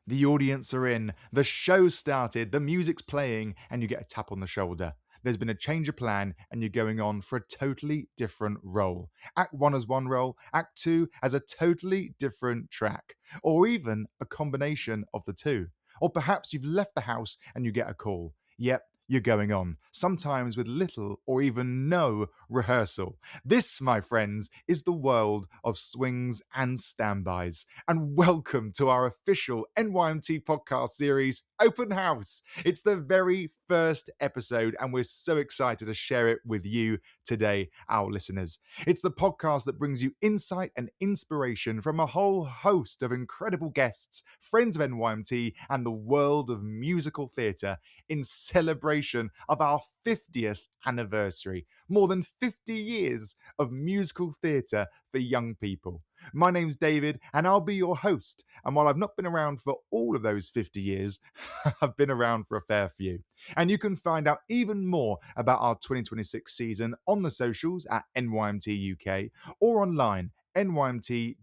The audience are in, the show's started, the music's playing, and you get a tap on the shoulder. There's been a change of plan, and you're going on for a totally different role. Act 1 as one role, Act 2 as a totally different track, or even a combination of the two. Or perhaps you've left the house and you get a call. Yep, you're going on, sometimes with little or even no rehearsal. This, my friends, is the world of swings and standbys. And welcome to our official NYMT podcast series, Open House. It's the very first episode, and we're so excited to share it with you today, our listeners. It's the podcast that brings you insight and inspiration from a whole host of incredible guests, friends of NYMT, and the world of musical theatre in celebration of our 50th anniversary. More than 50 years of musical theatre for young people. My name's David, and I'll be your host. And while I've not been around for all of those 50 years, I've been around for a fair few. And you can find out even more about our 2026 season on the socials at NYMT UK or online, nymt.org.uk.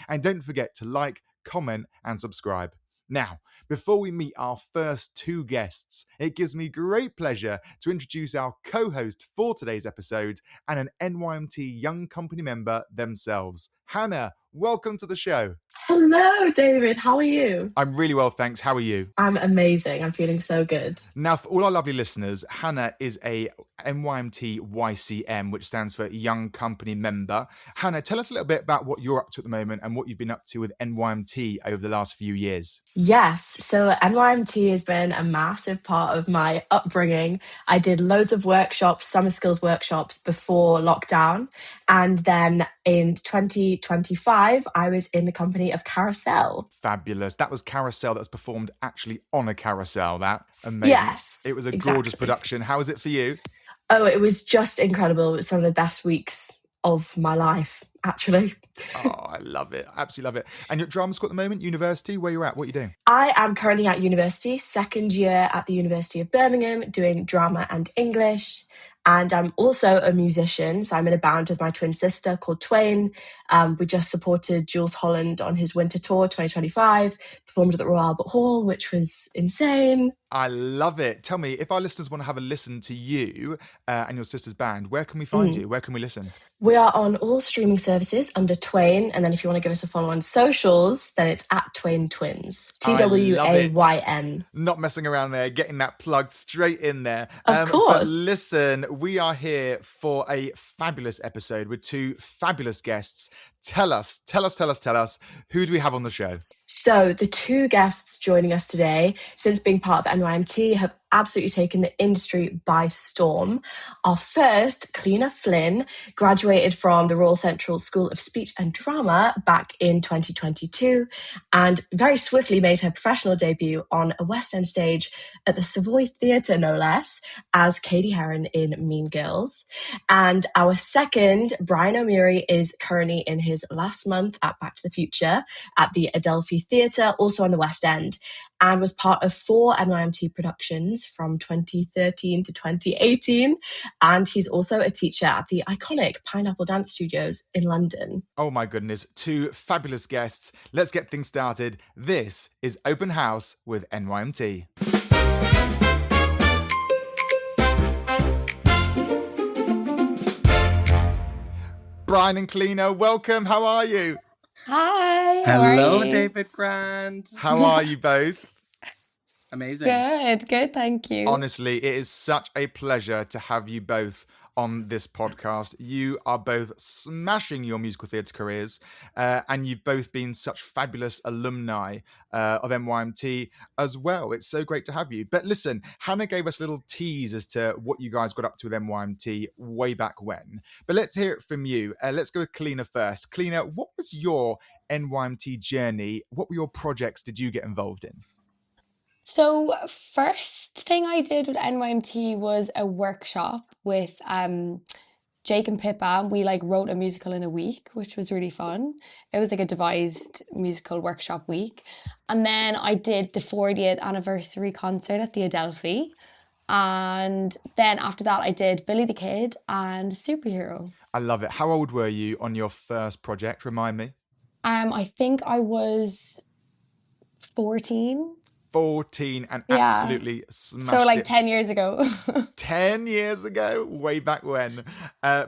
And don't forget to like, comment, and subscribe. Now, before we meet our first two guests, it gives me great pleasure to introduce our co-host for today's episode and an NYMT Young Company member themselves. Hannah, welcome to the show. Hello, David. How are you? I'm really well, thanks. How are you? I'm amazing. I'm feeling so good. Now, for all our lovely listeners, Hannah is a NYMT YCM, which stands for Young Company Member. Hannah, tell us a little bit about what you're up to at the moment and what you've been up to with NYMT over the last few years. Yes, so NYMT has been a massive part of my upbringing. I did loads of workshops, summer skills workshops before lockdown. And then in 2025, I was in the company of Carousel. Fabulous. That was Carousel that was performed actually on a carousel. That amazing. Yes, It was a exactly. gorgeous production. How was it for you? Oh, it was just incredible. It was some of the best weeks of my life, actually. Oh, I love it. Absolutely love it. And you're at drama school at the moment, university, where you're at? What are you doing? I am currently at university, second year at the University of Birmingham, doing drama and English. And I'm also a musician, so I'm in a band with my twin sister called Twain. We just supported Jules Holland on his winter tour 2025, performed at the Royal Albert Hall, which was insane. I love it. Tell me, if our listeners want to have a listen to you and your sister's band, where can we find you? Where can we listen? We are on all streaming services under Twain. And then if you want to give us a follow on socials, then it's at Twain Twins. TWAYN. Not messing around there, getting that plugged straight in there. Of course. But listen, we are here for a fabulous episode with two fabulous guests. Tell us, who do we have on the show? So the two guests joining us today, since being part of NYMT, have absolutely taken the industry by storm. Our first, Cliona Flynn, graduated from the Royal Central School of Speech and Drama back in 2022 and very swiftly made her professional debut on a West End stage at the Savoy Theatre, no less, as Katie Heron in Mean Girls. And our second, Brian Muirí, is currently in his last month at Back to the Future at the Adelphi Theatre, also on the West End, and was part of 4 NYMT productions from 2013 to 2018. And he's also a teacher at the iconic Pineapple Dance Studios in London. Oh my goodness, two fabulous guests. Let's get things started. This is Open House with NYMT. Brian and Kleena, welcome. How are you? Hi. Hello, David Grant. How are you both? Amazing. Good, thank you. Honestly, it is such a pleasure to have you both on this podcast. You are both smashing your musical theatre careers, and you've both been such fabulous alumni of NYMT as well. It's so great to have you. But listen, Hannah gave us a little tease as to what you guys got up to with NYMT way back when. But let's hear it from you. Let's go with Kleena first. Kleena, what was your NYMT journey? What were your projects did you get involved in? So first thing I did with NYMT was a workshop with Jake and Pippa. We wrote a musical in a week, which was really fun. It was like a devised musical workshop week. And then I did the 40th anniversary concert at the Adelphi. And then after that, I did Billy the Kid and Superhero. I love it. How old were you on your first project? Remind me. I think I was 14. 14 and Yeah. absolutely smashed So like it. 10 years ago. 10 years ago, way back when.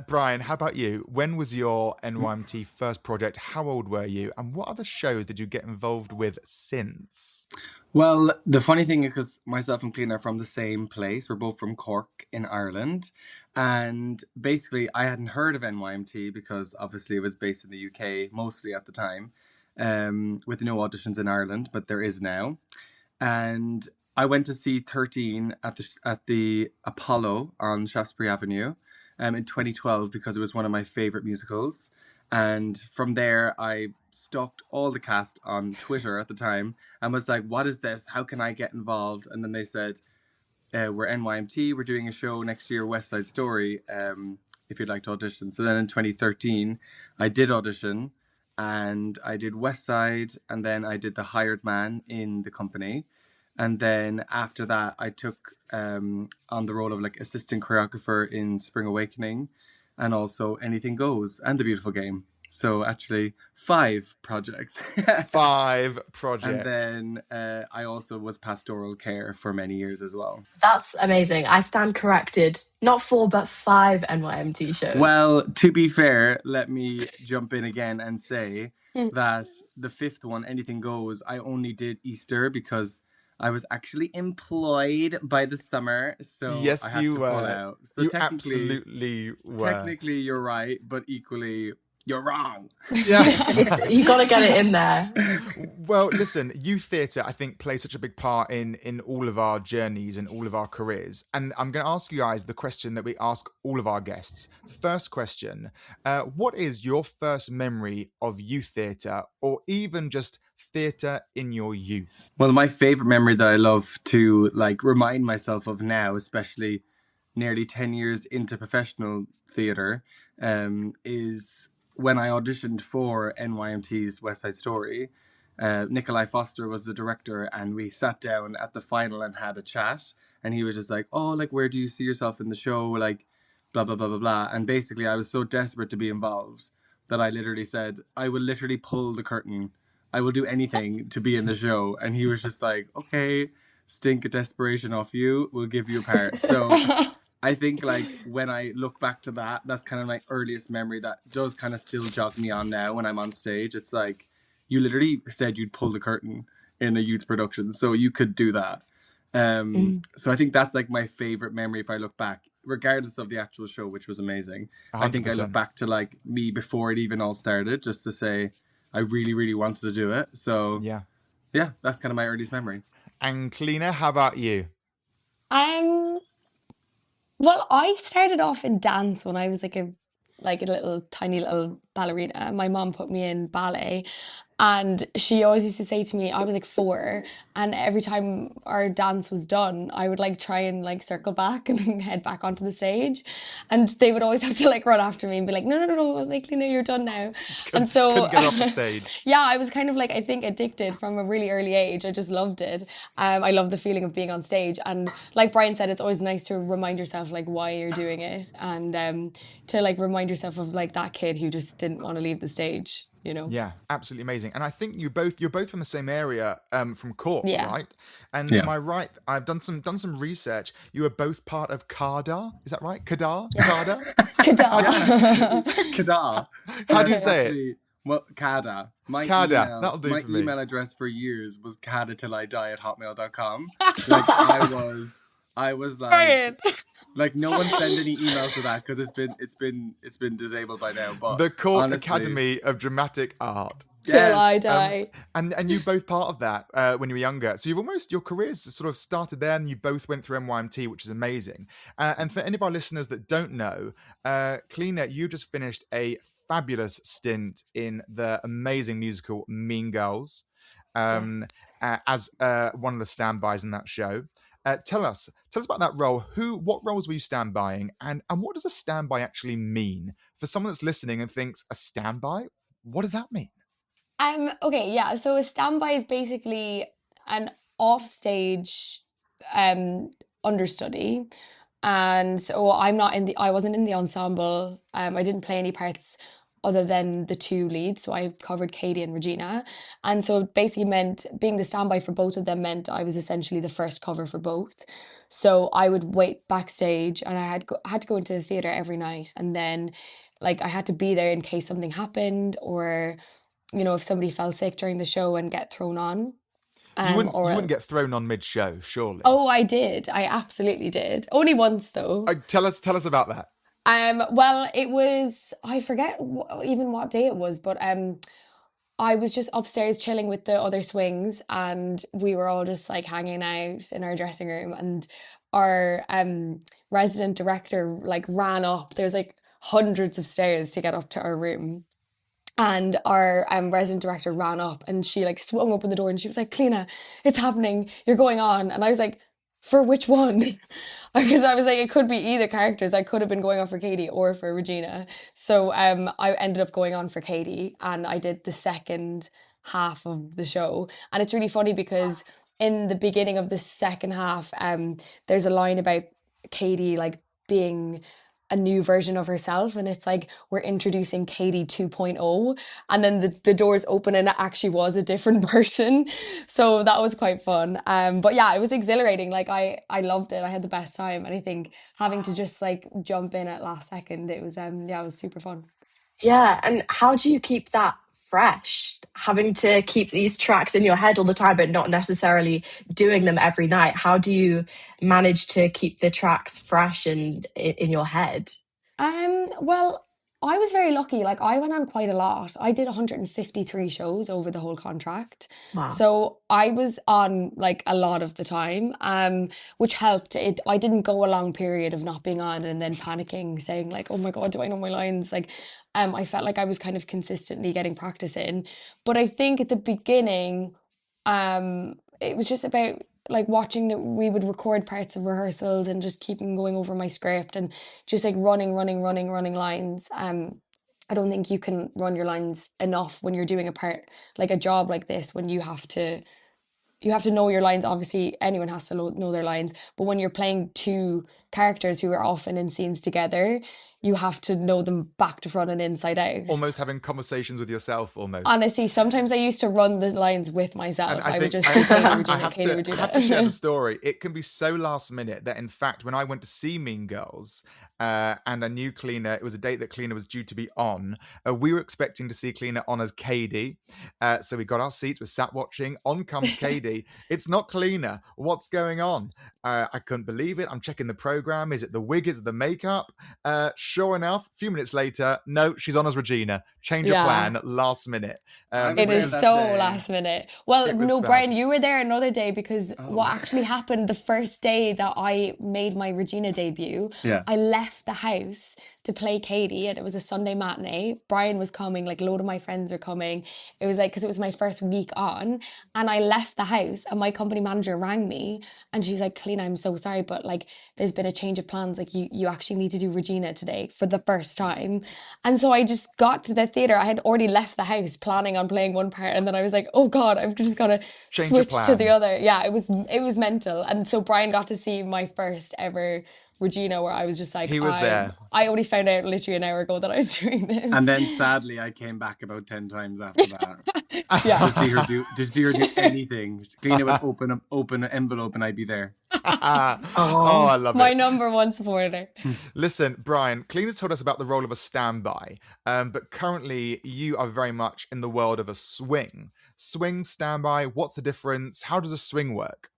Brian, how about you? When was your NYMT first project? How old were you? And what other shows did you get involved with since? Well, the funny thing is, because myself and Cliona are from the same place. We're both from Cork in Ireland. And basically, I hadn't heard of NYMT because obviously it was based in the UK mostly at the time, with no auditions in Ireland, but there is now. And I went to see 13 at the Apollo on Shaftesbury Avenue in 2012 because it was one of my favorite musicals. And from there, I stalked all the cast on Twitter at the time and was like, what is this? How can I get involved? And then they said, we're NYMT, we're doing a show next year, West Side Story, if you'd like to audition. So then in 2013, I did audition and I did West Side, and then I did The Hired Man in the company. And then after that, I took on the role of like assistant choreographer in Spring Awakening and also Anything Goes and The Beautiful Game. So actually 5 projects. 5 projects. And then I also was pastoral care for many years as well. That's amazing. I stand corrected. Not 4, but 5 NYMT shows. Well, to be fair, let me jump in again and say that the 5th one, Anything Goes, I only did Easter because I was actually employed by the summer, so yes, I had to pull out. So you absolutely were. Technically, you're right, but equally, you're wrong. Yeah. You got to get it in there. Well, listen, youth theatre, I think, plays such a big part in all of our journeys and all of our careers. And I'm going to ask you guys the question that we ask all of our guests. First question, what is your first memory of youth theatre, or even just theatre in your youth? Well, my favourite memory that I love to like remind myself of now, especially nearly 10 years into professional theatre, is when I auditioned for NYMT's West Side Story. Nikolai Foster was the director, and we sat down at the final and had a chat. And he was just like, "Oh, like, where do you see yourself in the show? Like, blah, blah, blah, blah, blah." And basically, I was so desperate to be involved that I literally said, "I will literally pull the curtain. I will do anything to be in the show." And he was just like, "Okay, stink of desperation off you. We'll give you a part." So I think like when I look back to that, that's kind of my earliest memory that does kind of still jog me on now when I'm on stage. It's like, you literally said you'd pull the curtain in a youth production, so you could do that. So I think that's like my favorite memory if I look back, regardless of the actual show, which was amazing. 100%. I think I look back to like me before it even all started, just to say I really, really wanted to do it. So yeah, that's kind of my earliest memory. And Kleena, how about you? Well, I started off in dance when I was like a little tiny little ballerina. My mom put me in ballet, and she always used to say to me, I was like 4, and every time our dance was done, I would like try and like circle back and head back onto the stage, and they would always have to like run after me and be like, no, like, Kleena, you're done now. And so couldn't get off the stage. Yeah, I was kind of like, I think, addicted from a really early age. I just loved it. I love the feeling of being on stage, and like Brian said, it's always nice to remind yourself like why you're doing it, and to like remind yourself of like that kid who just didn't want to leave the stage. You know? Yeah, absolutely amazing. And I think you're both from the same area, from Cork, Yeah. right? And am I right? I've done some research. You were both part of CADA, is that right? CADA? CADA. CADA. How do you say it? Well, CADA. My email address for years was CADA@hotmail.com. Like I was like, Brian. Like, no one send any emails to that because it's been disabled by now. But the Cork honestly, Academy of Dramatic Art. Till I die. And you both part of that when you were younger. So your careers sort of started there, and you both went through NYMT, which is amazing. And for any of our listeners that don't know, Kleena, you just finished a fabulous stint in the amazing musical Mean Girls, as one of the standbys in that show. Tell us about that role. What roles were you standbying, and what does a standby actually mean for someone that's listening and thinks, a standby? What does that mean? Okay, yeah. So a standby is basically an offstage understudy, and so I wasn't in the ensemble. I didn't play any parts other than the two leads. So I covered Katie and Regina. And so it basically meant being the standby for both of them meant I was essentially the first cover for both. So I would wait backstage, and I had to go into the theatre every night. And then like I had to be there in case something happened, or, you know, if somebody fell sick during the show and get thrown on. You Or wouldn't get thrown on mid-show, surely. Oh, I did. I absolutely did. Only once though. Tell us about that. Well, it was, I forget even what day it was, but I was just upstairs chilling with the other swings, and we were all just like hanging out in our dressing room, and our resident director like ran up. There's like hundreds of stairs to get up to our room. And our resident director ran up, and she like swung open the door, and she was like, Kleena, it's happening. You're going on. And I was like, for which one? Because I was like, it could be either characters. I could have been going on for Katie or for Regina. So I ended up going on for Katie, and I did the second half of the show. And it's really funny because in the beginning of the second half, there's a line about Katie like being a new version of herself, and it's like we're introducing Katie 2.0, and then the doors open and it actually was a different person. So that was quite fun. But yeah, it was exhilarating. Like I loved it. I had the best time, and I think having to just like jump in at last second, it was yeah, it was super fun. Yeah, and how do you keep that fresh? Having to keep these tracks in your head all the time, but not necessarily doing them every night. How do you manage to keep the tracks fresh and in your head? Well, I was very lucky. Like I went on quite a lot. I did 153 shows over the whole contract. Wow. So I was on like a lot of the time, which helped. I didn't go a long period of not being on and then panicking, saying like, oh my God, do I know my lines? Like, I felt like I was kind of consistently getting practice in. But I think at the beginning, it was just about like watching that we would record parts of rehearsals and just keeping going over my script and just like running lines. I don't think you can run your lines enough when you're doing a part like a job like this, when you have to know your lines. Obviously anyone has to know their lines, but when you're playing two characters who are often in scenes together, you have to know them back to front and inside out. Almost having conversations with yourself, almost. Honestly, sometimes I used to run the lines with myself. I would think just do Katie, I Regina, have Katie, to Regina. I have to share the story. It can be so last minute that, in fact, when I went to see Mean Girls and I knew Kleena, it was a date that Kleena was due to be on. We were expecting to see Kleena on as Katie. So we got our seats, we're sat watching. On comes Katie. It's not Kleena. What's going on? I couldn't believe it. I'm checking the program. Is it the wig? Is it the makeup? Sure enough, a few minutes later, no, she's on as Regina. Change of plan, last minute. It is so last minute. Well, no, Brian, you were there another day, because what actually happened the first day that I made my Regina debut, I left the house to play Katie, and it was a Sunday matinee. Brian was coming, like a load of my friends were coming. It was like, because it was my first week on, and I left the house, and my company manager rang me, and she was like, Kleena, I'm so sorry, but like there's been a change of plans. Like you actually need to do Regina today for the first time. And so I just got to the theatre. I had already left the house planning on playing one part, and then I was like, oh God, I've just got to switch to the other. Yeah, it was mental. And so Brian got to see my first ever Regina, where I was just like, he was there. I only found out literally an hour ago that I was doing this. And then sadly I came back about 10 times after that. Yeah. To see her do anything. Kleena would open an envelope and I'd be there. Oh, I love it. My number one supporter. Listen, Brian, Kleena's told us about the role of a standby, but currently you are very much in the world of a swing. Swing, standby, what's the difference? How does a swing work?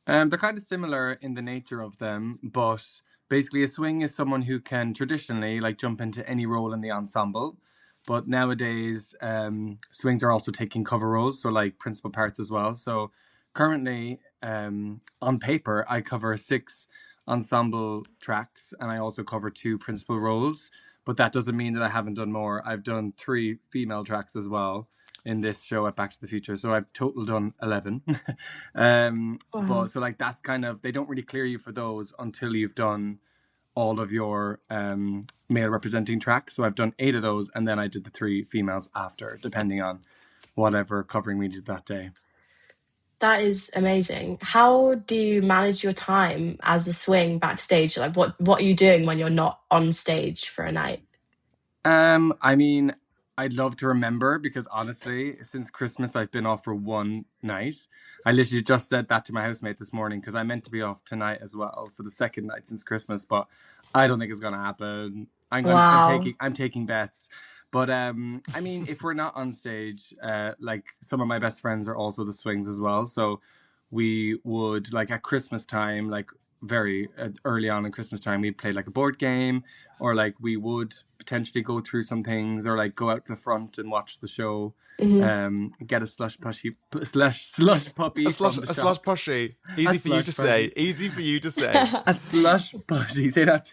They're kind of similar in the nature of them, but basically a swing is someone who can traditionally like jump into any role in the ensemble. But nowadays, swings are also taking cover roles, so like principal parts as well. So currently, on paper, I cover 6 ensemble tracks, and I also cover 2 principal roles. But that doesn't mean that I haven't done more. I've done 3 female tracks as well in this show at Back to the Future. So I've total done 11. But so like that's kind of, they don't really clear you for those until you've done all of your male representing tracks. So I've done 8 of those, and then I did the 3 females after, depending on whatever covering we did that day. That is amazing. How do you manage your time as a swing backstage? Like what are you doing when you're not on stage for a night? I mean, I'd love to remember because honestly, since Christmas, I've been off for one night. I literally just said that to my housemate this morning because I meant to be off tonight as well for the second night since Christmas, but I don't think it's gonna happen. Wow. I'm taking bets. But I mean, if we're not on stage, like some of my best friends are also the swings as well. So we would like at Christmas time, like very early on in Christmas time, we'd play like a board game, or like we would potentially go through some things, or like go out to the front and watch the show. Get a slush puppy from the A shop. slush pushy. Easy for you to say. Easy for you to say. A slush puppy. Say that.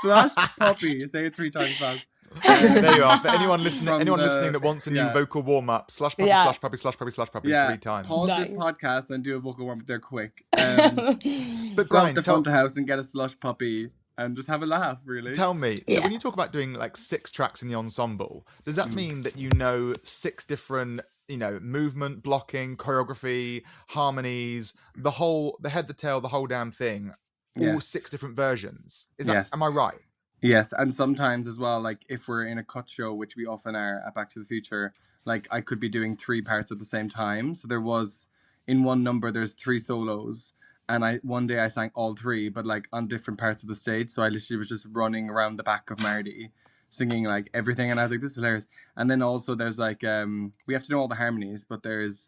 Slush puppy. Say it 3 times fast. There you are. For anyone listening that wants a new vocal warm up, slush puppy, slush puppy, slush puppy, slush puppy 3 times. Pause this podcast and do a vocal warm up there quick. But go out the front of the house and get a slush puppy and just have a laugh, really. Tell me, so when you talk about doing like 6 tracks in the ensemble, does that mean that you know 6 different, movement, blocking, choreography, harmonies, the head, the tail, the whole damn thing, all 6 different versions? Am I right? Yes, and sometimes as well, like if we're in a cut show, which we often are at Back to the Future, like I could be doing 3 parts at the same time. So there was, in one number, there's 3 solos. And one day I sang all 3, but like on different parts of the stage. So I literally was just running around the back of Marty, singing like everything. And I was like, this is hilarious. And then also there's like, we have to know all the harmonies, but there's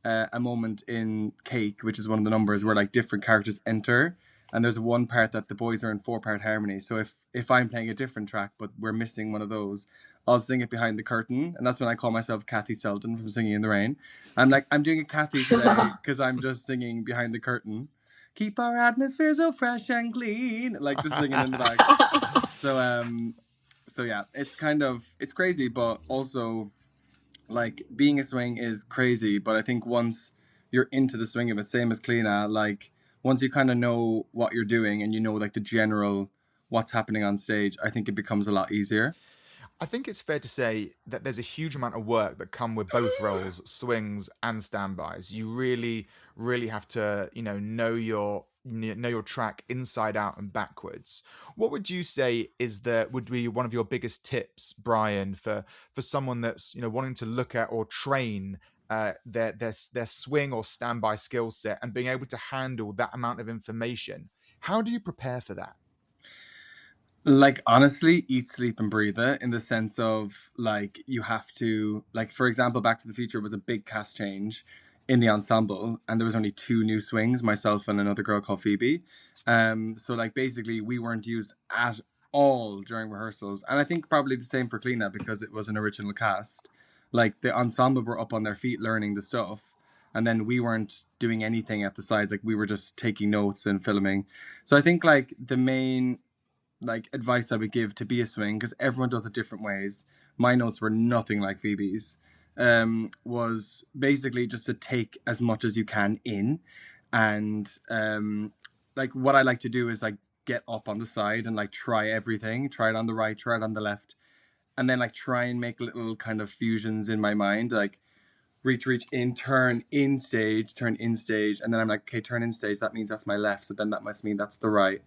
a moment in Cake, which is one of the numbers where like different characters enter. And there's one part that the boys are in 4-part harmony. So if I'm playing a different track, but we're missing one of those, I'll sing it behind the curtain. And that's when I call myself Kathy Selden from Singing in the Rain. I'm like, I'm doing a Kathy today because I'm just singing behind the curtain. Keep our atmosphere so fresh and clean. Like just singing in the back. So yeah, it's crazy, but also like being a swing is crazy. But I think once you're into the swing of it, same as Kleena, like once you kind of know what you're doing and you know like the general what's happening on stage, I think it becomes a lot easier. I think it's fair to say that there's a huge amount of work that come with both roles, swings and standbys. You really, really have to, know your track inside out and backwards. What would you say would be one of your biggest tips, Brian, for someone that's wanting to look at or train their swing or standby skill set and being able to handle that amount of information? How do you prepare for that? Like honestly, eat, sleep, and breathe it, in the sense of like you have to, like for example, Back to the Future was a big cast change in the ensemble, and there was only 2 new swings, myself and another girl called Phoebe. So like basically we weren't used at all during rehearsals, and I think probably the same for Kleena because it was an original cast. Like the ensemble were up on their feet learning the stuff, and then we weren't doing anything at the sides. Like we were just taking notes and filming. So I think like the main like advice I would give to be a swing, because everyone does it different ways. My notes were nothing like Phoebe's. Was basically just to take as much as you can in, and like what I like to do is like get up on the side and like try everything, try it on the right, try it on the left, and then like try and make little kind of fusions in my mind, like reach in, turn in stage, and then I'm like, okay, turn in stage, that means that's my left, so then that must mean that's the right.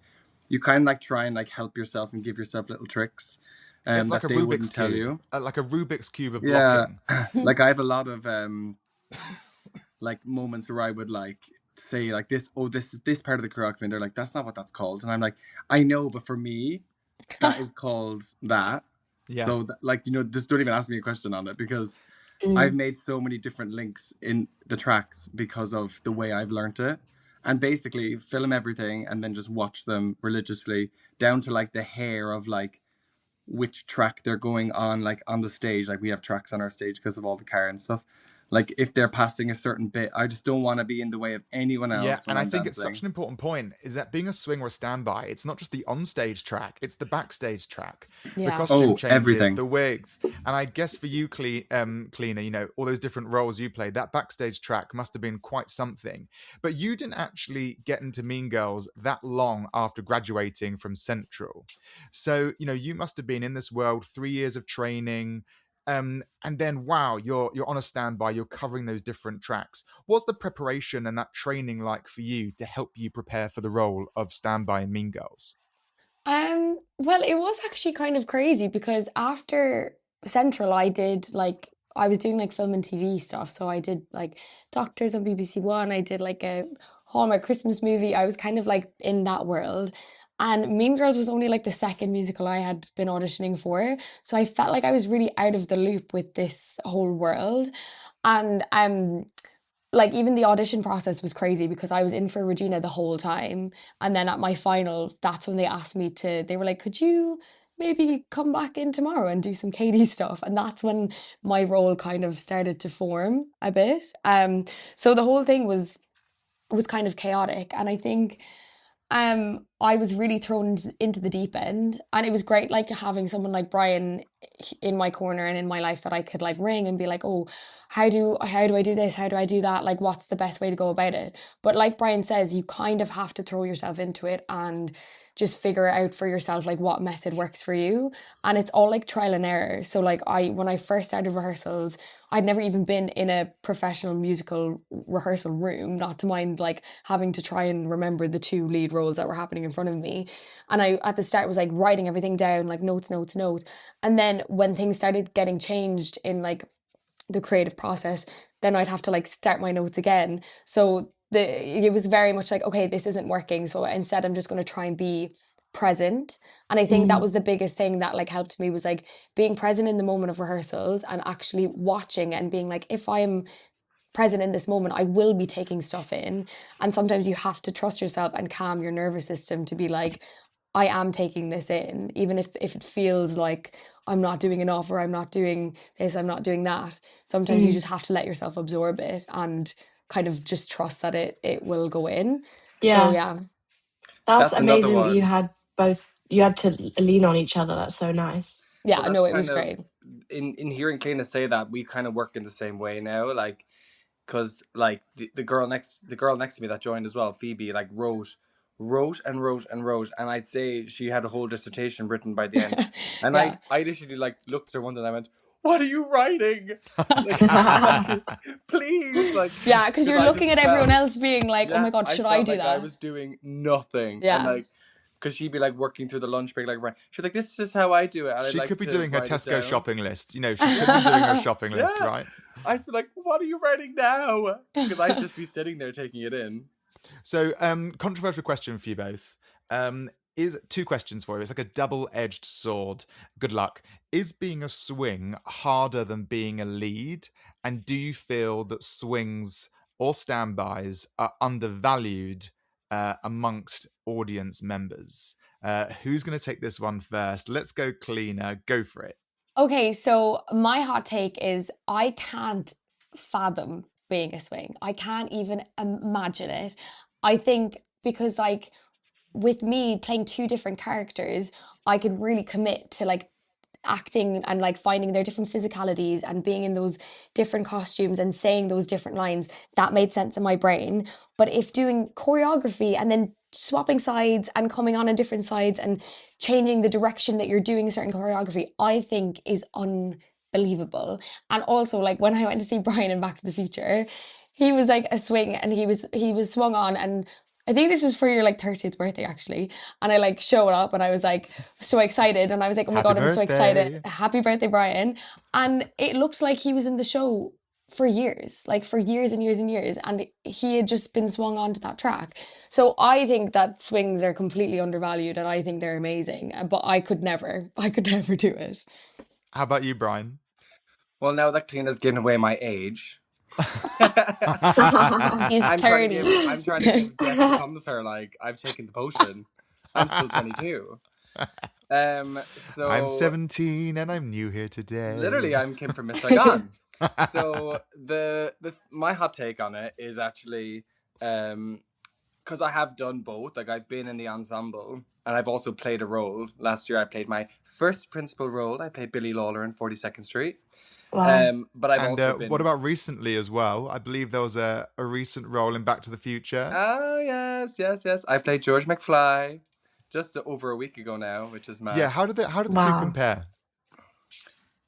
You kind of like try and like help yourself and give yourself little tricks it's like that a they Rubik's wouldn't tell cube. you. Like a Rubik's cube of blocking. Like I have a lot of like moments where I would like say like this is this part of the choreography, and they're like, that's not what that's called, and I'm like, I know, but for me that is called that. So like just don't even ask me a question on it, because I've made so many different links in the tracks because of the way I've learned it. And basically film everything and then just watch them religiously down to like the hair of like which track they're going on, like on the stage. Like we have tracks on our stage because of all the car and stuff. Like if they're passing a certain bit, I just don't want to be in the way of anyone else. Yeah, and I think dancing. it's such an important point, is that being a swing or a standby, it's not just the onstage track, it's the backstage track. The costume changes, everything. The wigs. And I guess for you, Kleena, all those different roles you played, that backstage track must have been quite something. But you didn't actually get into Mean Girls that long after graduating from Central. So, you must have been in this world 3 years of training. And then wow, you're on a standby, you're covering those different tracks. What's the preparation and that training like for you to help you prepare for the role of standby in Mean Girls? Well, it was actually kind of crazy because after Central, I was doing like film and TV stuff. So I did like Doctors on BBC One. I did like a Hallmark Christmas movie. I was kind of like in that world. And Mean Girls was only like the second musical I had been auditioning for. So I felt like I was really out of the loop with this whole world. And like even the audition process was crazy because I was in for Regina the whole time. And then at my final, that's when they asked me they were like, could you maybe come back in tomorrow and do some Katie stuff? And that's when my role kind of started to form a bit. So the whole thing was kind of chaotic. And I think I was really thrown into the deep end, and it was great like having someone like Brian in my corner and in my life that I could like ring and be like, oh, how do I do this? How do I do that? Like, what's the best way to go about it? But like Brian says, you kind of have to throw yourself into it and just figure out for yourself like what method works for you. And it's all like trial and error. So like when I first started rehearsals, I'd never even been in a professional musical rehearsal room, not to mind like having to try and remember the two lead roles that were happening in front of me. And I, at the start, was like writing everything down, like notes, notes, notes. And then when things started getting changed in like the creative process, then I'd have to like start my notes again. So it was very much like, okay, this isn't working. So instead, I'm just going to try and be present. And I think that was the biggest thing that like helped me, was like being present in the moment of rehearsals and actually watching and being like, if I'm present in this moment, I will be taking stuff in. And sometimes you have to trust yourself and calm your nervous system to be like, I am taking this in, even if it feels like I'm not doing enough, or I'm not doing this, I'm not doing that. Sometimes you just have to let yourself absorb it and kind of just trust that it will go in. So yeah. That's That's another amazing that you one. had to lean on each other. That's so nice. Yeah, Well, no, that's it was kind of great. in hearing Kleena say that, we kind of work in the same way now, like, because like the girl next to me that joined as well, Phoebe, like wrote and wrote and wrote, and I'd say she had a whole dissertation written by the end. And Yeah. I literally like looked at her one day and I went, what are you writing? Like, please, like, Yeah, because you're I looking just at everyone felt, else being like, oh my God, I should I felt do like I that? was doing nothing. Yeah. And like, because she'd be like working through the lunch break, like, right, she's like, this is how I do it. And She I'd could like be to doing her write it Tesco down. shopping list. You know, she could be doing her shopping list, Yeah. right? I'd be like, what are you writing now? Because I'd just be sitting there taking it in. So, controversial question for you both. Is two questions for you. It's like a double-edged sword. Good luck. Is being a swing harder than being a lead? And do you feel that swings or standbys are undervalued amongst audience members? Who's going to take this one first? Let's go, Kleena. Go for it. Okay, so my hot take is I can't fathom being a swing. I can't even imagine it. I think because like with me playing two different characters, I could really commit to like acting and like finding their different physicalities and being in those different costumes and saying those different lines. That made sense in my brain. But if doing choreography and then swapping sides and coming on different sides and changing the direction that you're doing a certain choreography, I think is unbelievable. And also like when I went to see Brian in Back to the Future, he was like a swing and he was swung on, and I think this was for your like 30th birthday actually. And I like showed up and I was like so excited, and I was like, oh my God, I'm so excited. Happy birthday, Brian. And it looked like he was in the show for years, like for years and years and years. And he had just been swung onto that track. So I think that swings are completely undervalued and I think they're amazing. But I could never do it. How about you, Brian? Well, now that Kleena's given away my age, He's I'm 30. I'm trying to give death becomes her. Like, I've taken the potion. I'm still 22. So I'm 17 and I'm new here today. Literally, I'm Kim from Miss Saigon. So my hot take on it is actually because I have done both. Like, I've been in the ensemble and I've also played a role. Last year I played my first principal role. I played Billy Lawler in 42nd Street. Wow. But I've also been... What about recently as well? I believe there was a recent role in Back to the Future. Oh, yes. I played George McFly just over a week ago now, which is mad. Yeah, how did the two compare?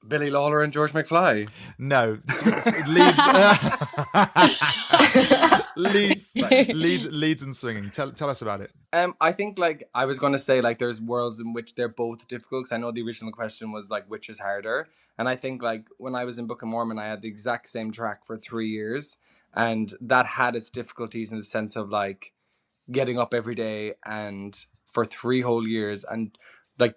Billy Lawler and George McFly. No, leads. leads and swinging. Tell us about it. I think like I was going to say like there's worlds in which they're both difficult, because I know the original question was like which is harder, and I think like when I was in Book of Mormon, I had the exact same track for 3 years, and that had its difficulties in the sense of like getting up every day and for 3 whole years and like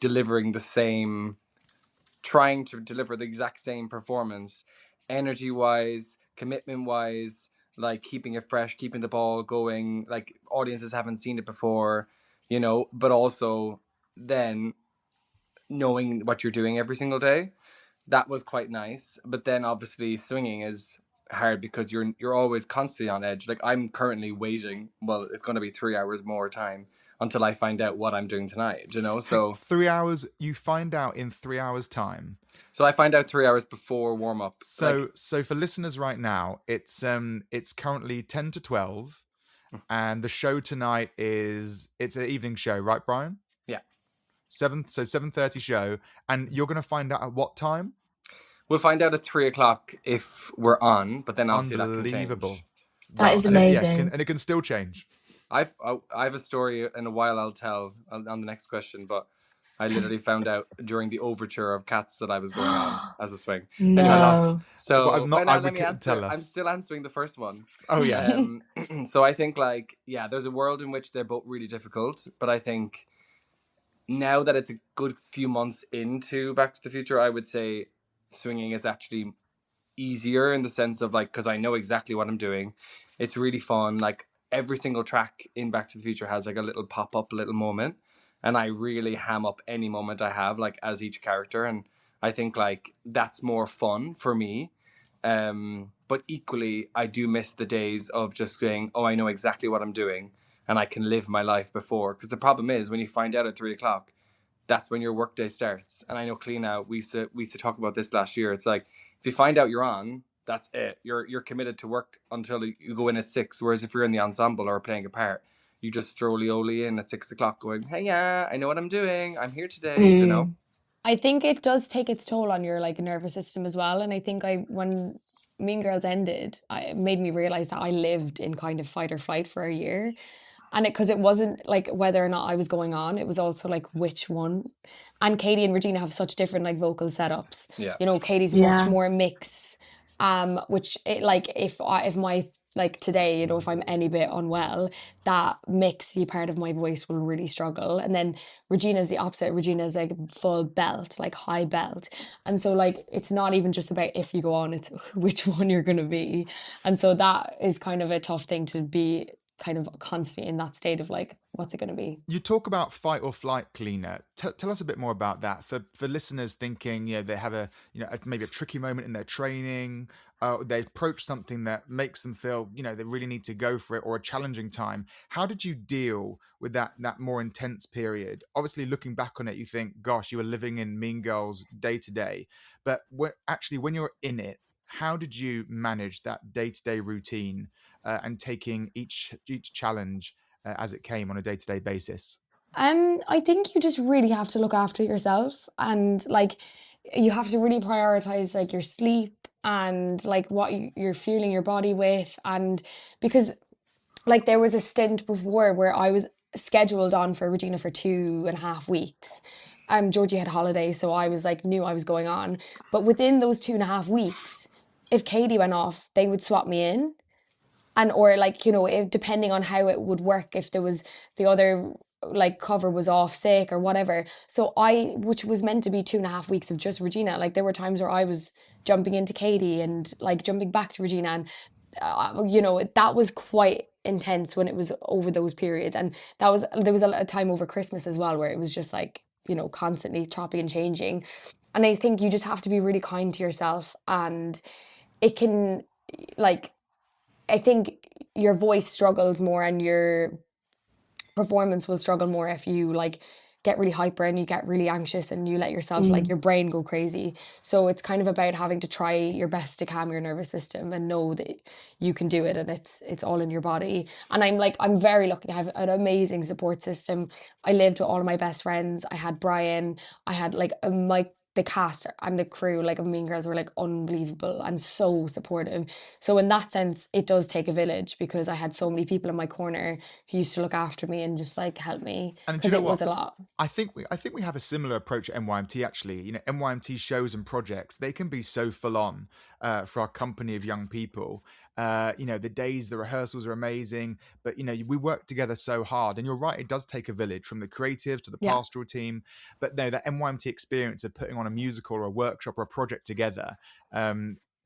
trying to deliver the exact same performance, energy wise, commitment wise, like keeping it fresh, keeping the ball going, like audiences haven't seen it before, but also then knowing what you're doing every single day. That was quite nice. But then obviously swinging is hard because you're always constantly on edge. Like I'm currently waiting, well, it's going to be 3 hours more time until I find out what I'm doing tonight, so 3 hours, you find out in 3 hours time. So I find out 3 hours before warm up. So for listeners right now, it's currently 10 to 12, and the show tonight it's an evening show, right, Brian? Yeah. 7:30 show, and you're going to find out at what time? We'll find out at 3:00 if we're on, but then obviously that can Unbelievable. change. That is amazing. And it can still change. I have a story in a while I'll tell on the next question, but I literally found out during the overture of Cats that I was going on as a swing. No. Tell us. So Well, let me answer. tell us. I'm still answering the first one. Oh yeah. So I think like, yeah, there's a world in which they're both really difficult, but I think now that it's a good few months into Back to the Future, I would say swinging is actually easier in the sense of like, because I know exactly what I'm doing. It's really fun. Like every single track in Back to the Future has like a little pop-up, little moment, and I really ham up any moment I have like as each character, and I think like that's more fun for me. But equally I do miss the days of just going, oh, I know exactly what I'm doing and I can live my life before, because the problem is when you find out at 3:00, that's when your workday starts. And I know Kleena, we used to talk about this last year. It's like if you find out you're on, that's it. You're committed to work until you go in at 6. Whereas if you're in the ensemble or playing a part, you just strolly in at 6:00 going, hey, yeah, I know what I'm doing. I'm here today, I think it does take its toll on your like nervous system as well. And I think when Mean Girls ended, it made me realize that I lived in kind of fight or flight for a year. And because it wasn't like whether or not I was going on, it was also like which one. And Katie and Regina have such different like vocal setups. Yeah. Katie's much more mix, which it like if my like today, if I'm any bit unwell, that mixy part of my voice will really struggle. And then Regina's the opposite. Regina's like full belt, like high belt. And so like it's not even just about if you go on, it's which one you're gonna be. And so that is kind of a tough thing to be kind of constantly in that state of like, what's it going to be? You talk about fight or flight, Kleena. Tell us a bit more about that for listeners thinking, they have maybe a tricky moment in their training. They approach something that makes them feel, they really need to go for it, or a challenging time. How did you deal with that more intense period? Obviously, looking back on it, you think, gosh, you were living in Mean Girls day to day. But when you're in it, how did you manage that day-to-day routine and taking each challenge as it came on a day-to-day basis? I think you just really have to look after yourself, and like you have to really prioritize like your sleep and like what you're fueling your body with. And because like there was a stint before where I was scheduled on for Regina for 2.5 weeks. Georgie had holidays, so I was like knew I was going on. But within those 2.5 weeks, if Katie went off, they would swap me in. And or like, if, depending on how it would work, if there was the other like cover was off sick or whatever. So which was meant to be 2.5 weeks of just Regina, like there were times where I was jumping into Katie and like jumping back to Regina, and that was quite intense when it was over those periods. And there was a time over Christmas as well where it was just like, constantly chopping and changing. And I think you just have to be really kind to yourself, and it can like, I think your voice struggles more and your performance will struggle more if you like get really hyper and you get really anxious and you let yourself like your brain go crazy. So it's kind of about having to try your best to calm your nervous system and know that you can do it, and it's all in your body. And I'm very lucky. I have an amazing support system. I lived with all of my best friends. I had Brian. I had like the cast and the crew like of Mean Girls were like unbelievable and so supportive. So in that sense, it does take a village, because I had so many people in my corner who used to look after me and just like help me, And do because you know it was what? a lot. I think we have a similar approach at NYMT actually. You know, NYMT shows and projects, they can be so full on for our company of young people. You know, the days, the rehearsals are amazing, but you know, we work together so hard. And you're right, it does take a village, from the creative to the Yeah. pastoral team. But no, that NYMT experience of putting on a musical or a workshop or a project together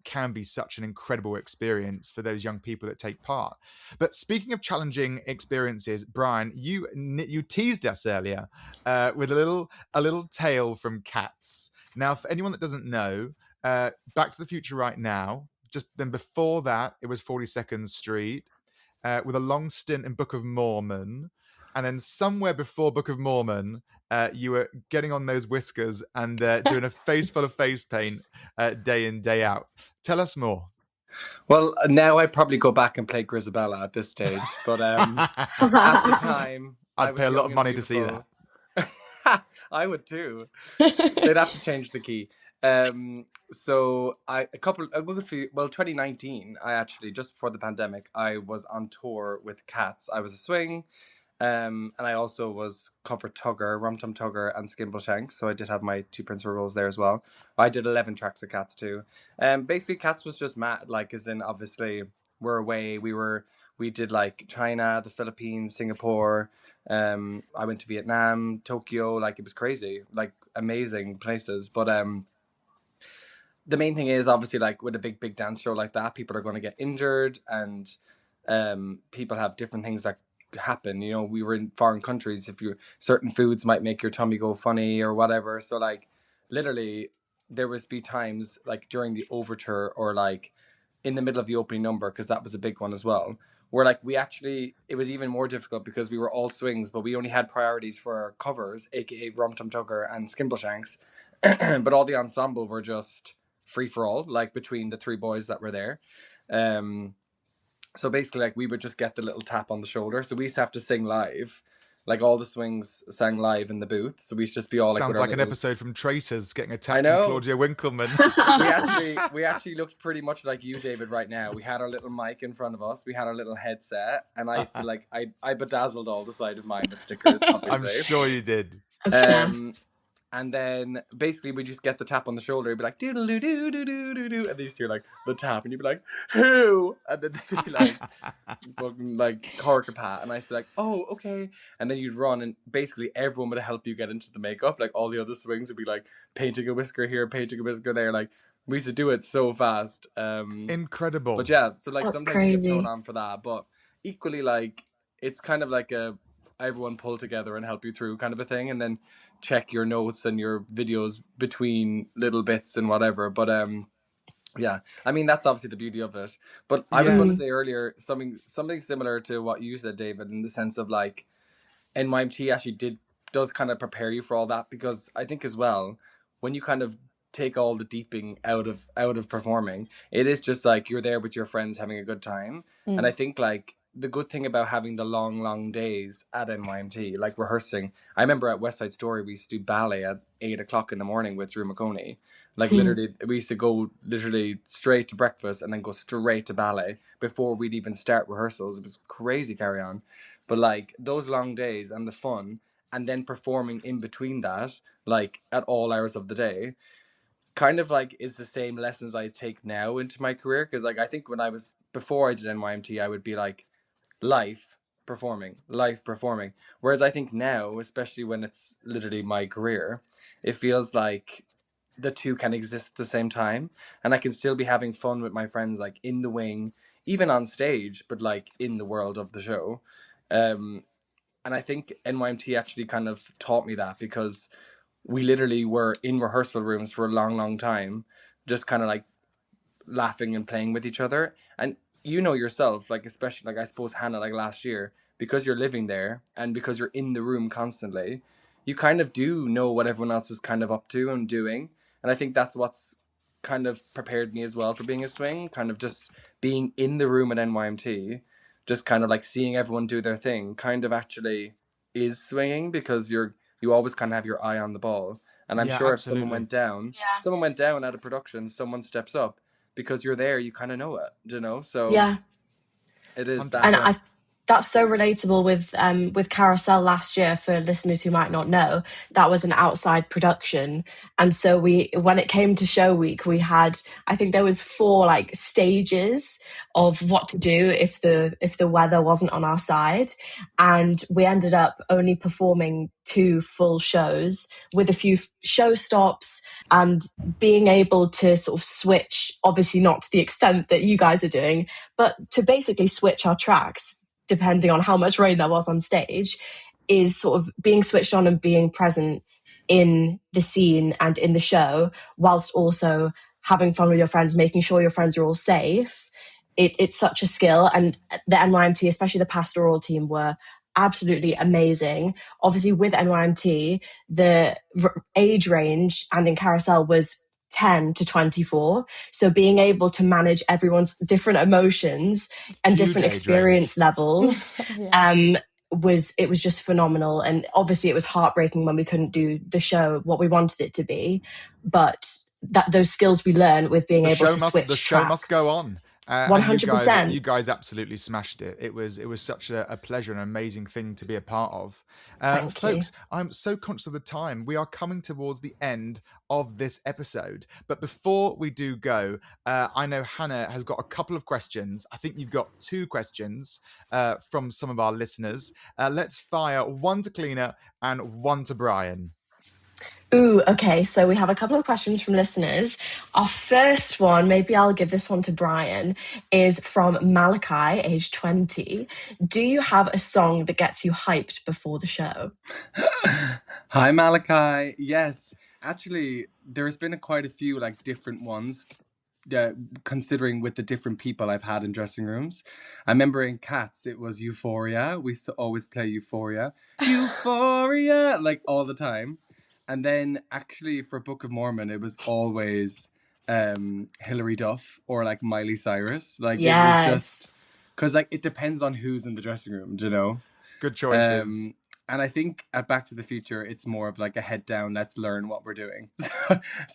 can be such an incredible experience for those young people that take part. But speaking of challenging experiences, Brian, you teased us earlier with a little tale from Cats. Now, for anyone that doesn't know, Back to the Future right now. Just then before that, it was 42nd Street, with a long stint in Book of Mormon. And then somewhere before Book of Mormon, you were getting on those whiskers and doing a face full of face paint day in, day out. Tell us more. Well, now I'd probably go back and play Grisabella at this stage. But at the time, I I'd was pay a lot young of and money to see that. beautiful. I would too. They'd have to change the key. So 2019, I actually, just before the pandemic, I was on tour with Cats. I was a swing, and I also was covered Tugger, Rum Tum Tugger, and Skimbleshanks. So I did have my 2 principal roles there as well. I did 11 tracks of Cats too. Basically, Cats was just mad. Like, as in, obviously, we're away. We did like China, the Philippines, Singapore. I went to Vietnam, Tokyo. Like, it was crazy. Like, amazing places. But the main thing is, obviously, like with a big dance show like that, people are going to get injured, and people have different things that happen. You know, we were in foreign countries. If you certain foods might make your tummy go funny or whatever. So like, literally, there was be times like during the overture or like in the middle of the opening number, because that was a big one as well, where like it was even more difficult because we were all swings, but we only had priorities for our covers, aka Rum Tum Tugger and Skimbleshanks, but all the ensemble were just free for all, like between the 3 boys that were there. So basically, like, we would just get the little tap on the shoulder. So we used to have to sing live. Like, all the swings sang live in the booth. So we used just be all like, sounds with like our an little... episode from Traitors getting I attacked from know. Claudia Winkleman. We actually looked pretty much like you, David, right now. We had our little mic in front of us. We had our little headset. And I used to, like, I bedazzled all the side of mine with stickers, obviously. I'm sure you did. Obsessed. And then basically we just get the tap on the shoulder. You'd be like, doodle doo doo doo doo doo doo. And these two are like, the tap. And you'd be like, who? And then they'd be like, fucking like Corkapat. And I'd be like, oh, okay. And then you'd run, and basically everyone would help you get into the makeup. Like, all the other swings would be like painting a whisker here, painting a whisker there. Like, we used to do it so fast. Incredible. But yeah, so like That's sometimes you get thrown crazy. on for that. But equally, like, it's kind of like everyone pull together and help you through kind of a thing, and then check your notes and your videos between little bits and whatever. But yeah, I mean, that's obviously the beauty of it. But I was Yeah. going to say earlier something similar to what you said, David, in the sense of like NYMT actually does kind of prepare you for all that, because I think as well, when you kind of take all the deeping out of performing, it is just like you're there with your friends having a good time. And I think like the good thing about having the long days at NYMT, like rehearsing, I remember at West Side Story we used to do ballet at 8 o'clock in the morning with Drew McConey. Like, literally, we used to go literally straight to breakfast and then go straight to ballet before we'd even start rehearsals. It was crazy carry on. But like those long days and the fun, and then performing in between that, like at all hours of the day, kind of like is the same lessons I take now into my career. Because like I think before I did NYMT, I would be like life performing. Whereas I think now, especially when it's literally my career, it feels like the two can exist at the same time, and I can still be having fun with my friends, like in the wing, even on stage, but like in the world of the show. And I think NYMT actually kind of taught me that, because we literally were in rehearsal rooms for a long time, just kind of like laughing and playing with each other. And you know yourself, like, especially like I suppose Hannah, like last year, because you're living there and because you're in the room constantly, you kind of do know what everyone else is kind of up to and doing. And I think that's what's kind of prepared me as well for being a swing, kind of just being in the room at NYMT, just kind of like seeing everyone do their thing, kind of actually is swinging, because you always kind of have your eye on the ball. And I'm Yeah, sure if absolutely. someone went down at a production, someone steps up, because you're there, you kind of know it, you know? So Yeah. it is And 100%. that's so relatable with Carousel last year. For listeners who might not know, that was an outside production, and so when it came to show week, we had, I think there was 4 like stages of what to do if the weather wasn't on our side, and we ended up only performing 2 full shows with a few show stops, and being able to sort of switch, obviously not to the extent that you guys are doing, but to basically switch our tracks depending on how much rain there was on stage, is sort of being switched on and being present in the scene and in the show, whilst also having fun with your friends, making sure your friends are all safe. It's such a skill. And the NYMT, especially the pastoral team, were absolutely amazing. Obviously, with NYMT, the age range and in Carousel was 10 to 24. So being able to manage everyone's different emotions and Huge different age experience range. levels Yeah. it was just phenomenal. And obviously it was heartbreaking when we couldn't do the show what we wanted it to be, but those skills we learned with being able to The switch show must go tracks. on. And you 100%. guys absolutely smashed it. It was such a pleasure and an amazing thing to be a part of. Thank you. Folks, I'm so conscious of the time. We are coming towards the end of this episode. But before we do go, I know Hannah has got a couple of questions. I think you've got 2 questions from some of our listeners. Let's fire one to Kleena and one to Brian. Ooh, okay. So we have a couple of questions from listeners. Our first one, maybe I'll give this one to Brian, is from Malachi, age 20. Do you have a song that gets you hyped before the show? Hi, Malachi. Yes, actually, there's been quite a few like different ones. Considering with the different people I've had in dressing rooms. I remember in Cats, it was Euphoria. We used to always play Euphoria. Euphoria! Like all the time. And then actually for Book of Mormon, it was always Hilary Duff or like Miley Cyrus. Like it was just, because like it depends on who's in the dressing room, you know? Good choices. And I think at Back to the Future, it's more of like a head down, let's learn what we're doing.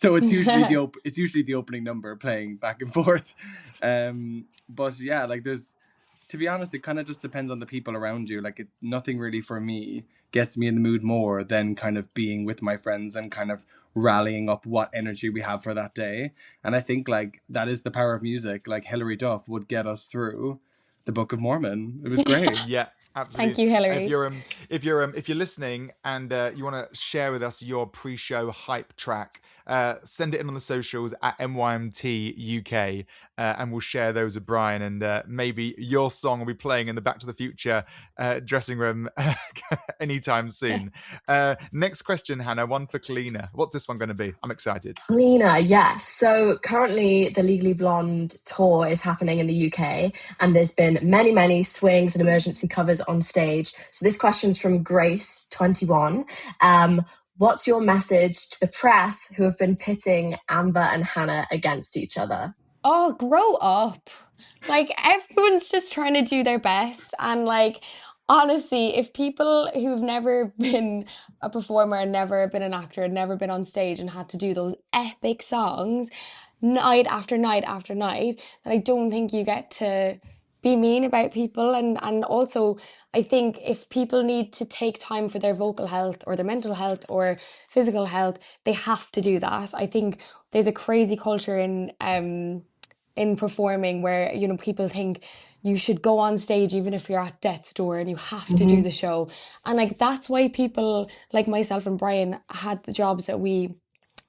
So it's usually the opening number playing back and forth. But yeah, like to be honest, it kind of just depends on the people around you. Like nothing really for me gets me in the mood more than kind of being with my friends and kind of rallying up what energy we have for that day. And I think like that is the power of music. Like Hilary Duff would get us through the Book of Mormon. It was great. Yeah, absolutely. Thank you, Hilary. If you're listening and you want to share with us your pre-show hype track, send it in on the socials at NYMT UK, and we'll share those with Brian. And maybe your song will be playing in the Back to the Future dressing room anytime soon. Next question, Hannah. One for Kleena. What's this one going to be? I'm excited. Kleena, yes. So currently the Legally Blonde tour is happening in the UK, and there's been many, many swings and emergency covers on stage. So this question's from Grace, 21. What's your message to the press who have been pitting Amber and Hannah against each other? Oh, grow up. Like everyone's just trying to do their best. And like, honestly, if people who've never been a performer, never been an actor, never been on stage and had to do those epic songs night after night after night, then I don't think you get to be mean about people. And also, I think if people need to take time for their vocal health or their mental health or physical health, they have to do that. I think there's a crazy culture in performing where, you know, people think you should go on stage even if you're at death's door and you have to do the show. And like that's why people like myself and Brian had the jobs that we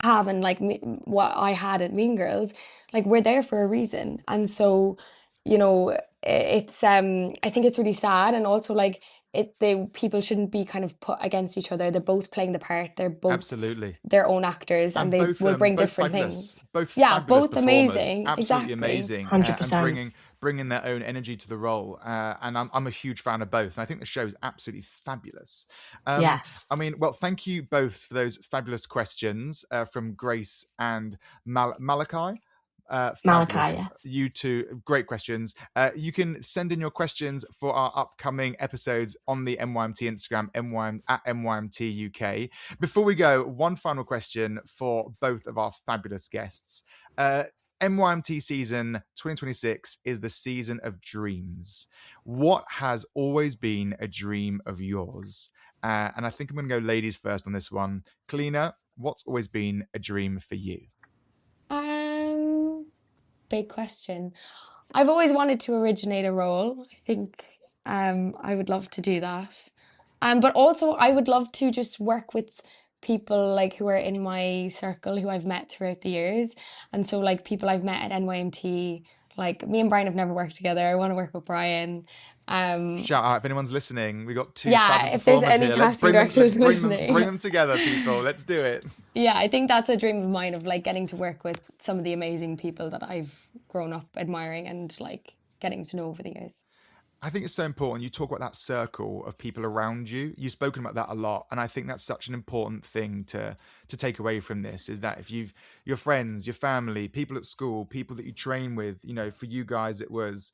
have, and like what I had at Mean Girls, like we're there for a reason. And so, you know, it's I think it's really sad. And also like people shouldn't be kind of put against each other. They're both playing the part. They're both Absolutely their own actors, and they will bring different fabulous. things. Both Yeah, fabulous both performers. amazing. Absolutely Exactly. amazing. 100%. And bringing their own energy to the role. And I'm a huge fan of both. And I think the show is absolutely fabulous. Yes. I mean, well, thank you both for those fabulous questions from Grace and Malachi. fabulous. Malachi, yes. You two, great questions. You can send in your questions for our upcoming episodes on the NYMT Instagram, at NYMT UK. Before we go, one final question for both of our fabulous guests. NYMT season 2026 is the season of dreams. What has always been a dream of yours? And I think I'm going to go ladies first on this one. Kleena, what's always been a dream for you? Big question. I've always wanted to originate a role. I think I would love to do that. But also I would love to just work with people like who are in my circle who I've met throughout the years. And so like people I've met at NYMT, like me and Brian have never worked together. I want to work with Brian. Shout out if anyone's listening. We got two Yeah, fabulous if there's performers any here. Let's casting bring them. directors Let's listening. bring them together, people. Let's do it. Yeah, I think that's a dream of mine of like getting to work with some of the amazing people that I've grown up admiring and like getting to know over the years. I think it's so important. You talk about that circle of people around you. You've spoken about that a lot, and I think that's such an important thing to take away from this. Is that if your friends, your family, people at school, people that you train with, for you guys it was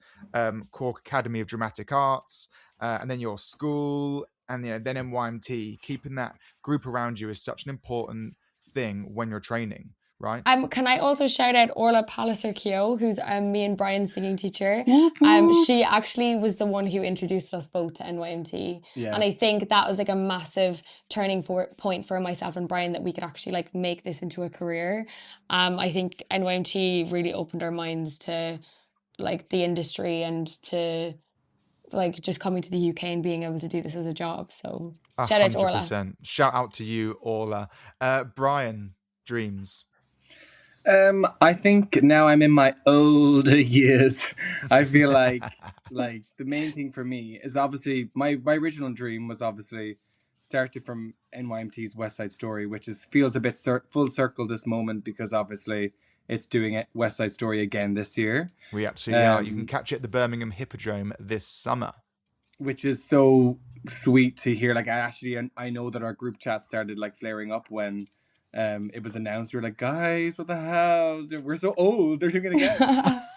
Cork Academy of Dramatic Arts, and then your school, and then NYMT. Keeping that group around you is such an important thing when you're training. Right. Can I also shout out Orla Palliser-Keogh, who's me and Brian's singing teacher. She actually was the one who introduced us both to NYMT. Yes. And I think that was like a massive turning point for myself and Brian that we could actually like make this into a career. I think NYMT really opened our minds to like the industry and to like just coming to the UK and being able to do this as a job. So shout out to Orla. 100%. Shout out to you, Orla. Brian, dreams. I think now I'm in my older years. I feel like the main thing for me is obviously my original dream was obviously started from NYMT's West Side Story, which feels a bit full circle this moment because obviously it's doing West Side Story again this year. We absolutely are. You can catch it at the Birmingham Hippodrome this summer. Which is so sweet to hear. Like I know that our group chat started like flaring up when it was announced. We were like, guys, what the hell? We're so old. They're doing it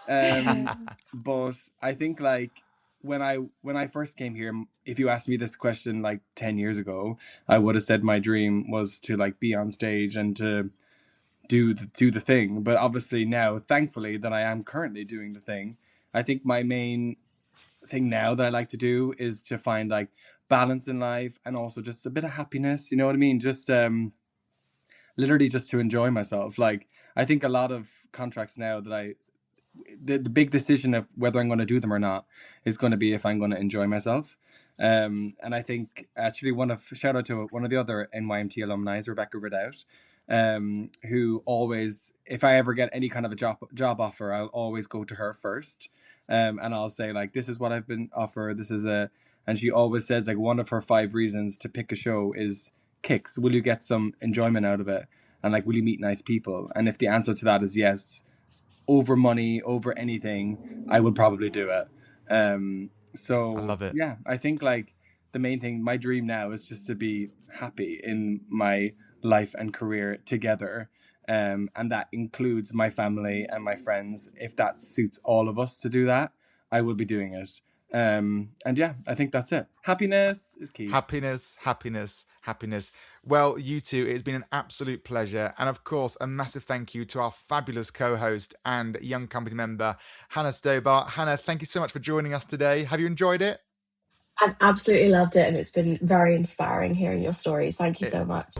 again. But I think like when I first came here, if you asked me this question like 10 years ago, I would have said my dream was to like be on stage and to do the thing. But obviously now, thankfully, that I am currently doing the thing. I think my main thing now that I like to do is to find like balance in life and also just a bit of happiness. You know what I mean? Just literally just to enjoy myself. Like I think a lot of contracts now that the big decision of whether I'm going to do them or not is going to be if I'm going to enjoy myself. And I think actually shout out to one of the other NYMT alumni, Rebecca Ridout, who always, if I ever get any kind of a job offer, I'll always go to her first. And I'll say like, this is what I've been offered. And she always says like one of her 5 reasons to pick a show is kicks. Will you get some enjoyment out of it? And like, will you meet nice people? And if the answer to that is yes, over money, over anything, I would probably do it. So I love it. Yeah, I think like the main thing, my dream now is just to be happy in my life and career together. And that includes my family and my friends. If that suits all of us to do that, I will be doing it. And yeah, I think that's it. Happiness is key. Happiness. Well, you two, it's been an absolute pleasure. And of course, a massive thank you to our fabulous co-host and young company member, Hannah Stobart. Hannah, thank you so much for joining us today. Have you enjoyed it? I've absolutely loved it, and it's been very inspiring hearing your stories. Thank you so much.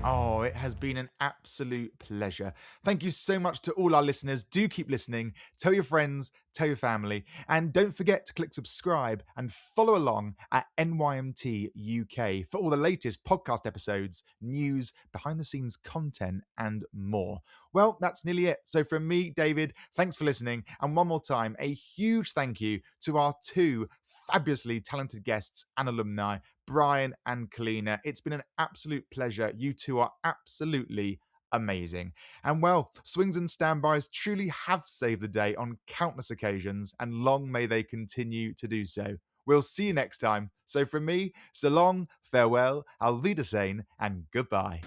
Oh, it has been an absolute pleasure. Thank you so much to all our listeners. Do keep listening. Tell your friends, tell your family, and don't forget to click subscribe and follow along at NYMT UK for all the latest podcast episodes, news, behind the scenes content, and more. Well, that's nearly it. So from me, David, thanks for listening. And one more time, a huge thank you to our 2 fabulously talented guests and alumni, Brian and Kleena. It's been an absolute pleasure. You two are absolutely amazing. And well, swings and standbys truly have saved the day on countless occasions, and long may they continue to do so. We'll see you next time. So from me, so long, farewell, auf Wiedersehen, and goodbye.